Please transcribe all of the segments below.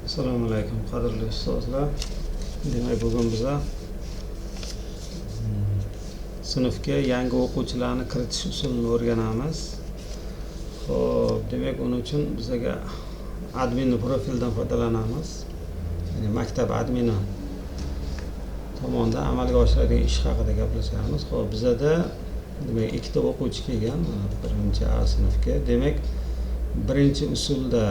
Assalomu alaykum qadrli ustozlar. Demak, bugun biz sinfga yangi o'quvchilarni kiritish usulini o'rganamiz. Xo'p, demak, uning uchun bizga admin profildan foydalanamiz. Ya'ni maktab admini tomonidan amalga oshiradigan ish haqida gaplashamiz. Xo'p, bizda demak ikkita o'quvchi kelgan, birinchi A sinfga. Demak, birinchi usulda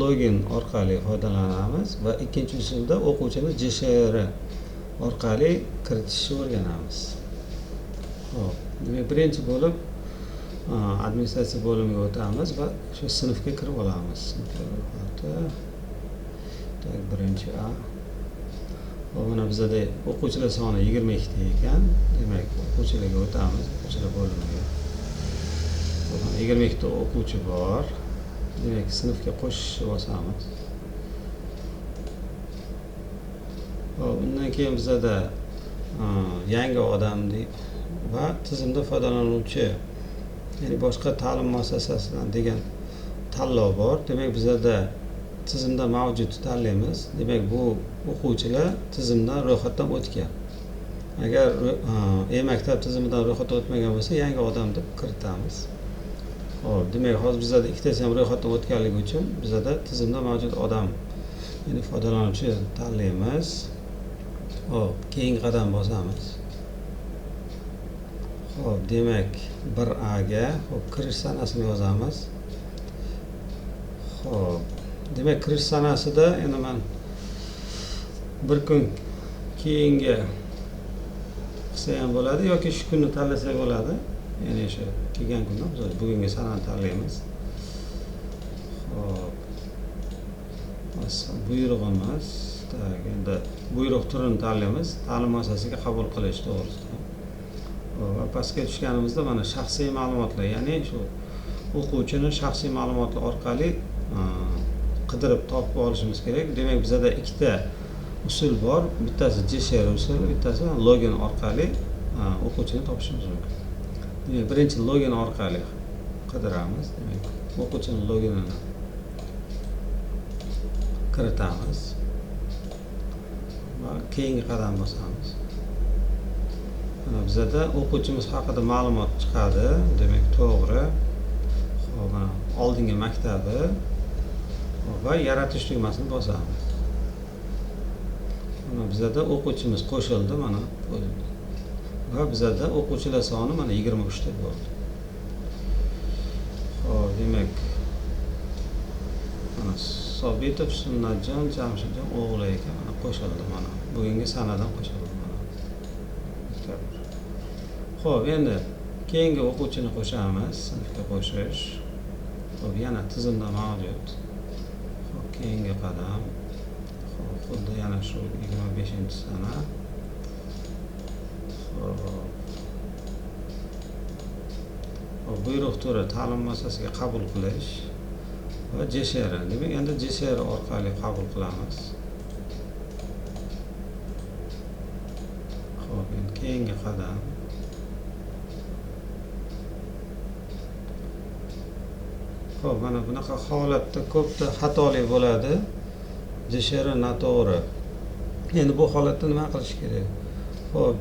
login orqali foydalanamiz va ikkinchi usulda o'quvchini JSHR orqali kiritishni o'rganamiz. Xo'p, demak birinchi bo'lib administratsiya bo'limiga o'tamiz va shu sinfga kirib olamiz. Tak, birinchi A. Hop, mana bizda o'quvchilar soni 22 ta ekan. Demak, o'quvchilarga o'tamiz, o'quvchilar bo'limiga. 22 ta o'quvchi bor. Demak, sinfga qo'shishni bosamiz. Hop, undan keyin bizda yangi odam va tizimda foydalanuvchi, ya'ni boshqa ta'lim muassasasidan degan tanlov bor. Demak, bizda tizimda mavjud tanlaymiz. Demak, bu o'quvchilar tizimdan ro'yxatdan o'tgan. Agar maktab tizimidan ro'yxatdan o'tmagan bo'lsa, yangi odam deb kiritamiz. Hop, demak, hozir bizda ikkitasi ham ro'yxatdan o'tganligi uchun bizda tizimda mavjud odam, ya'ni foydalanuvchi tanlaymiz. Hop, keyingi qadam bosamiz. Hop, demak 1A ga hop kirish sanasini yozamiz. Hop, demak kirish sanasida endi men bir kun keyingi qilsa ham bo'ladi yoki shu kunni tanlasak bo'ladi. Ya'ni o'sha kelgan kunda biz bugungi sanani tanlaymiz. Hop, buyrug'imiz, endi buyruq turini tanlaymiz. Ta'lim muassasasiga qabul qilish to'g'risida. Va pastga tushganimizda mana shaxsiy ma'lumotlar, ya'ni shu o'quvchini shaxsiy ma'lumotlari orqali qidirib topib olishimiz kerak. Demak, bizda ikkita usul bor. Bittasi JSHR usuli, bittasi login orqali o'quvchini topishimiz mumkin. Demak, birinchi login orqali qidiramiz. Demak, o'quvchini loginini kiritamiz va keyingi qadam bosamiz. Mana bizda o'quvchimiz haqida ma'lumot chiqadi. Demak, to'g'ri. Xo'p, mana oldingi maktabi va yaratish tugmasini bosamiz. Mana bizda o'quvchimiz qo'shildi, mana va bizda o'quvchilar soni mana 23 ta bo'ldi. Xo'p, demak, mana Sobitov Sunnatjon Jamshidjon o'g'li ekan, mana qo'shildi, mana bugungi sanadan qo'shildi mana. Xo'p, endi keyingi o'quvchini qo'shamiz, sinfga qo'shish. Xo'p, yana tizimda mavjud. Xo'p, keyingi qadam. Xo'p, xuddi yana shu 25-sana. Xo'p, buyruq turi ta'lim muassasasiga qabul qilish va JSHR. Demak, endi JSHR orqali qabul qilamiz. Xo'p, endi keyingi qadam. Xo'p, mana bunaqa holatda ko'pda xatolik bo'ladi. JSHR noto'g'ri. Endi bu holatda nima qilish kerak? Xo'p,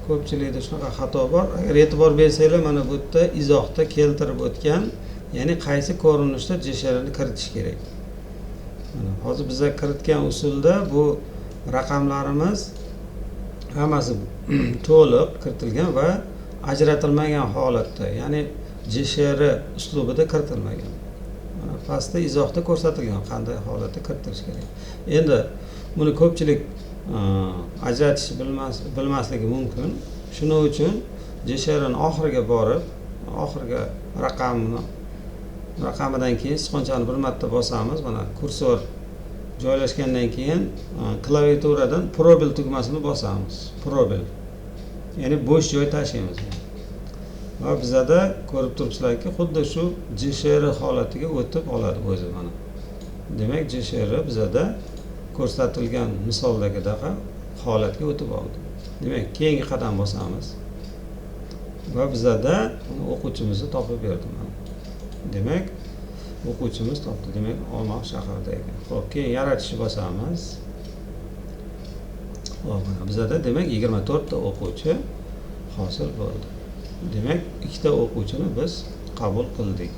ko'pchilikda shunaqa xato bor. Agar e'tibor bersanglar, mana bu yerda izohda keltirib o'tgan, ya'ni qaysi ko'rinishda JSHRni kiritish kerak. Mana hozir biz kiritgan usulda bu raqamlarimiz hammasi to'liq kiritilgan va ajratilmagan holatda, ya'ni JSHR uslubida kiritilmagan. Mana pastda izohda ko'rsatilgan qanday holatda kiritilish kerak. Endi buni ko'pchilik ajratish bilmasligi mumkin. Shuning uchun JSHRni oxiriga borib, oxirgi raqamidan keyin sichqonchani bir marta bosamiz. Mana kursor joylashgandan keyin klaviaturadan probel tugmasini bosamiz. Probel. Ya'ni bo'sh joy tashlaymiz. Va bizda ko'rib turibsizlarki, xuddi shu JSHR holatiga o'tib oladi o'zi mana. Demak, JSHR bizda ko'rsatilgan misoldagidagi holatga o'tib oldi. Demak, keyingi qadam bosamiz va bizda o'quvchimizni topib berdi. Demak, o'quvchimiz topdi. Demak, Olmaliq shahrida ekan. Xo'p, keyin yaratishni bosamiz. Xo'p, mana bizda demak 24 ta o'quvchi hosil bo'ldi. Demak, ikkita o'quvchini biz qabul qildik.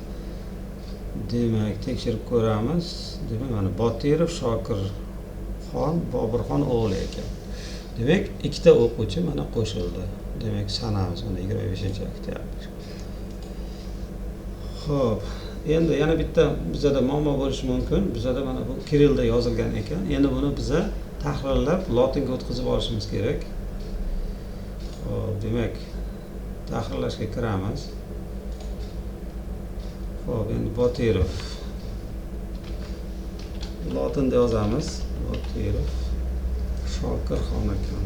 Demak, tekshirib ko'ramiz. Demak, mana Botirov Shokirxon Bobirxon o'g'li ekan. Demak, ikkita o'quvchi mana qo'shildi. Demak, sanamiz mana 25-oktyabr. Xo'p, endi yana bitta bizda muammo bo'lishi mumkin. Bizda mana bu Kirillda yozilgan ekan. Endi buni biza tahrirlab lotinga o'tkazib olishimiz kerak. Xo'p, demak, tahrirlashga kiramiz. Xo'p, endi Botirov lotinda yozamiz. Botirov Shokirxon ekan.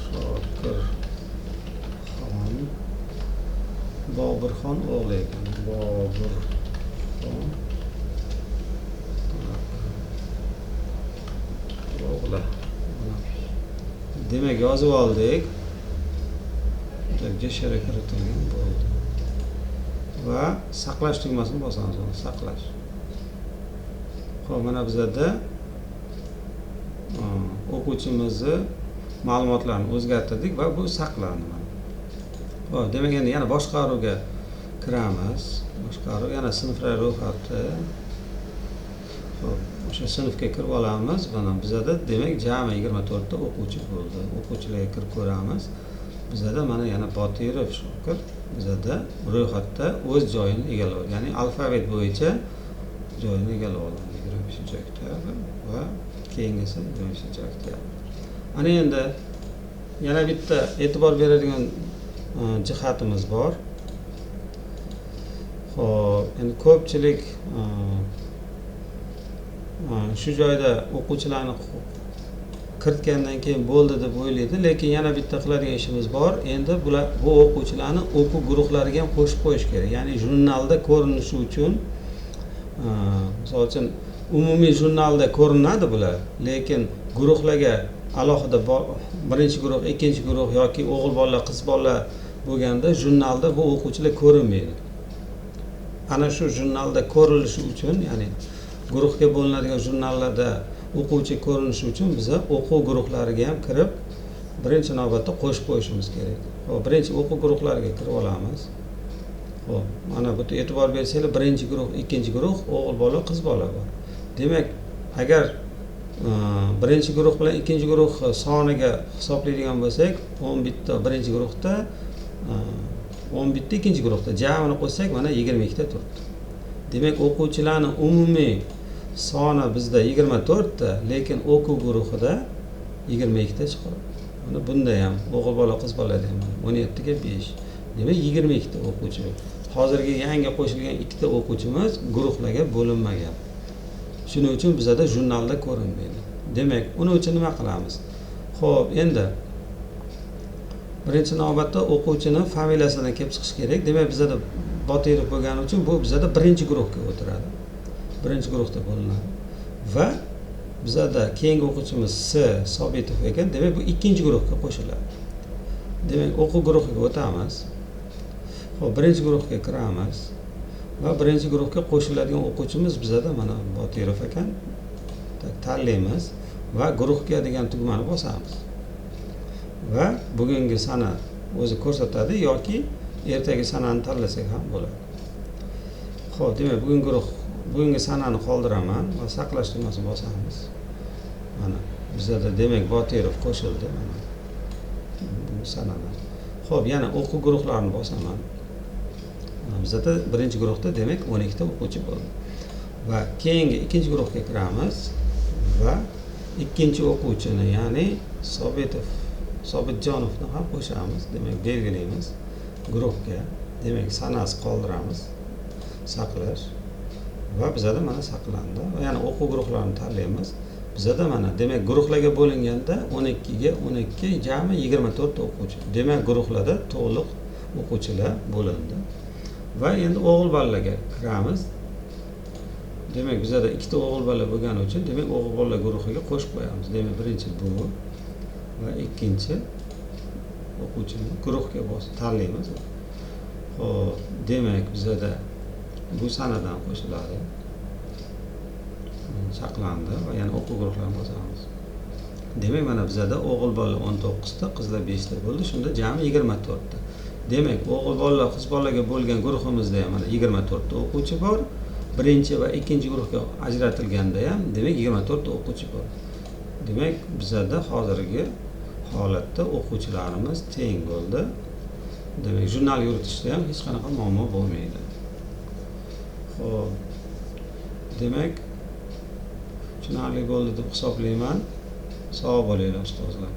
Shokirxon Bobirxon o'g'li ekan. Bobirxon o'g'li. Demak, yozib oldik. Jeshara kiritilgan bo'ldi. Va saqlash tugmasini bosamiz. Saqlash. Xo'p, mana bizda o'quvchimizni ma'lumotlarini o'zgartirdik va bu saqlandi. Xo'p, demak endi yana boshqaruvga kiramiz. Boshqaruv yana sinflar ro'yxati. Xo'p, o'sha sinfga kirib olamiz. Mana bizda demak jami 24 ta o'quvchi bo'ldi. O'quvchilarga kirib ko'ramiz. Bizda mana yana Botirov Shokir bizda ro'yxatda o'z joyini egalladi. Ya'ni alfabet bo'yicha joyini egalladi. 25-oktyabr va keyingisi 25-oktyabr. Ana endi yana bitta e'tibor beradigan jihatimiz bor. Xo'p, endi ko'pchilik shu joyda o'quvchilarni kiritgandan keyin bo'ldi deb o'ylaydi, lekin yana bitta qiladigan ishimiz bor. Endi bu o'quvchilarni o'quv guruhlariga ham qo'shib qo'yish kerak. Ya'ni jurnalda ko'rinishi uchun, misol uchun umumiy jurnalda ko'rinadi bular, lekin guruhlarga alohida birinchi guruh, ikkinchi guruh yoki o'g'il bolalar, qiz bolalar bo'lganda jurnalda bu o'quvchilar ko'rinmaydi. Ana shu jurnalda ko'rilishi uchun, ya'ni guruhga bo'linadigan jurnallarda o'quvchi ko'rinishi uchun biz o'quv guruhlariga ham kirib birinchi navbatda qo'shib qo'yishimiz kerak. Xo'p, birinchi o'quv guruhlariga kirib olamiz. Xo'p, mana bu yerda e'tibor bersanglar, birinchi guruh, ikkinchi guruh o'g'il bola, qiz bola bor. Demak, agar birinchi guruh bilan ikkinchi guruh soniga hisoblaydigan bo'lsak, 11 ta birinchi guruhda, 11 ta ikkinchi guruhda jamini qo'shsak mana 22 ta turibdi. Demak, o'quvchilarning umumiy soni bizda 24 ta, lekin o'quv guruhida 22 ta chiqadi. Mana bunda ham o'g'il bola, qiz bolada ham 17 ga 5. Demak, 22 ta o'quvchi. Hozirgi yangi qo'shilgan 2 ta o'quvchimiz guruhlarga bo'linmagan. Shuning uchun bizda jurnalda ko'rinmaydi. Demak, uning uchun nima qilamiz? Xo'p, endi birinchi navbatda o'quvchini familiyasidan kelib chiqish kerak. Demak, bizda Botirov bo'lgani uchun bu bizda birinchi guruhga o'tiradi. Birinchi guruhda bo'linadi. Va bizda keyingi o'quvchimiz S Sobitov ekan. Demak, bu ikkinchi guruhga qo'shiladi. Demak, o'quv guruhiga o'tamiz. Xo'p, birinchi guruhga kiramiz. Va birinchi guruhga qo'shiladigan o'quvchimiz bizda mana Botirov ekan. Tanlaymiz va guruhga degan tugmani bosamiz. Va bugungi sana o'zi ko'rsatadi yoki ertaga sanani tanlasak ham bo'ladi. Xo'p, demak, bugungi sanani qoldiraman va saqlash tugmasini bosamiz. Mana bizda demak Botirov qo'shildi mana bu sanadan. Xo'p, yana o'quv guruhlarini bosaman. Bizda birinchi guruhda demak 12 ta o'quvchi bo'ldi. Va keyingi ikkinchi guruhga kiramiz va ikkinchi o'quvchini, ya'ni Sobitjonovni ham qo'shamiz. Demak, belgilaymiz guruhga. Demak, sanasi qoldiramiz. Saqlash va bizda mana saqlandi. Va yana o'quv guruhlarini tanlaymiz. Bizda mana demak guruhlarga bo'linganda 12 ga 12 jami 24 ta o'quvchi. Demak, guruhlarda to'liq o'quvchilar bo'lindi. Va endi o'g'il bolalarga kiramiz. Demak, bizda 2 ta o'g'il bola bo'lgani uchun, demak, o'g'il bolalar guruhiga qo'shib qo'yamiz. Demak, birinchi bu va ikkinchi o'quvchini guruhga tanlaymiz. Xo'p, demak, bizda bu sanadan qo'shiladi. saqlandi va yana o'quv guruhlarini ochamiz. Demak, mana bizada o'g'il bolalar 19 ta, qizlar 5 ta bo'ldi. Shunda jami 24 ta. Demak, o'g'il bolalar, qiz bolalarga bo'lgan guruhimizda ham mana 24 ta o'quvchi bor. Birinchi va ikkinchi guruhga ajratilganda ham, demak 24 ta o'quvchi bor. Demak, bizada hozirgi holatda o'quvchilarimiz teng bo'ldi. Demak, jurnal yuritishda ham hech qanaqa muammo bo'lmaydi. Xo'p. Demak, tushunarli bo'ldi deb hisoblayman. Sog' bo'linglar ustozlar.